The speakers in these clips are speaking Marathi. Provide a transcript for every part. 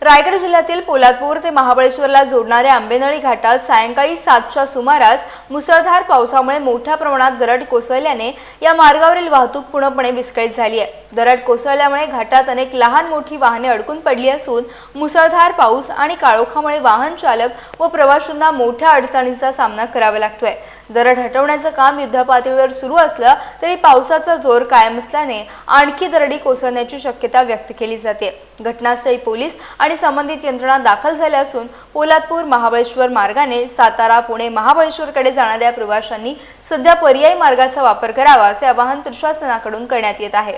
रायगड जिल्ह्यातील पोलादपूर ते महाबळेश्वरला जोडणाऱ्या आंबेनळी घाटात सायंकाळी 7च्या सुमारास मुसळधार पावसामुळे मोठ्या प्रमाणात दरड कोसळल्याने या मार्गावरील वाहतूक पूर्णपणे विस्कळीत झाली आहे। दरड कोसळल्यामुळे घाटात अनेक लहान मोठी वाहने अडकून पडली असून मुसळधार पाऊस आणि काळोखामुळे वाहन चालक व प्रवाशांना मोठ्या अडचणींचा सामना करावा लागतोय। दरड हटवण्याचं काम युद्धपातळीवर सुरू असलं तरी पावसाचा जोर कायम असल्याने आणखी दरडी कोसळण्याची शक्यता व्यक्त केली जाते। घटनास्थळी पोलीस आणि संबंधित यंत्रणा दाखल झाल्या असून पोलादपूर महाबळेश्वर मार्गाने सातारा पुणे महाबळेश्वरकडे जाणाऱ्या प्रवाशांनी सध्या पर्यायी मार्गाचा वापर करावा असे आवाहन प्रशासनाकडून करण्यात येत आहे।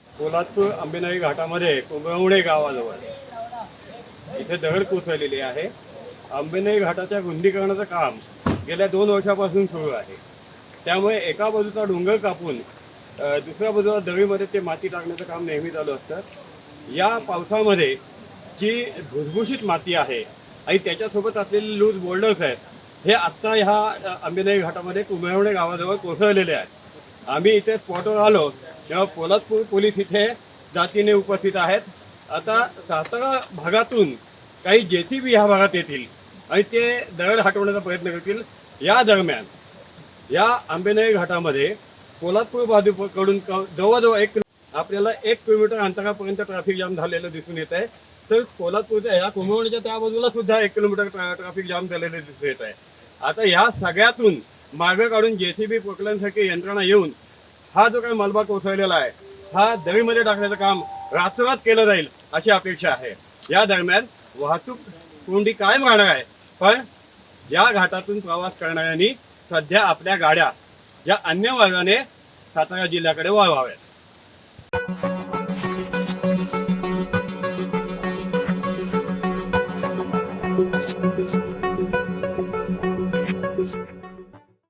पोलादपूर आंबेनळी घाटामध्ये कुंभवणे गावाजवळ इथे दगड कोसळलेली आहे। आंबेनळी घाटाच्या रुंदीकरणाचं काम गेल्या 2 वर्षापासून सुरू आहे। त्यामुळे एका बाजूचा डोंगर कापून दुसऱ्या बाजूला दरीमध्ये ते माती टाकण्याचं काम नेहमी चालू असतं। या पावसामध्ये जी भुसभुशीत माती आहे आणि त्याच्यासोबत असलेले लूज बोल्डर्स आहेत, हे आत्ता ह्या आंबेनळी घाटामध्ये कुंभवणे गावाजवळ कोसळलेले आहेत। आम्ही इथे स्पॉटवर आलो तेव्हा पोलादपूर पोलीस इथे जातीने उपस्थित आहेत। आता सातारा भागातून काही JCB ह्या भागात येतील आणि ते दगड हटवण्याचा प्रयत्न करतील। या दरम्यान या आंबेनळी घाटामध्ये पोलादपूर बाजूकडून जवळजवळ आपल्याला 1 किलोमीटर अंतरापर्यंत ट्रॅफिक जाम झालेलं दिसून येत आहे। तर पोलादपूरच्या या कुंभवणीच्या त्या बाजूला सुद्धा 1 किलोमीटर ट्रॅफिक जाम झालेलं दिसून येत आहे। आता ह्या सगळ्यातून मार्ग काढून JCB पोकलनसारखी यंत्रणा येऊन हा जो काही मलबा कोसळलेला आहे हा दरीमध्ये टाकण्याचं काम रातोरात केलं जाईल अशी अपेक्षा आहे। या दरम्यान वाहतूक कोंडी कायम राहणार आहे, पण या घाटातून प्रवास करणाऱ्यांनी सध्या आपल्या गाड्या या अन्य मार्गाने सातारा जिल्ह्याकडे वळवाव्यात।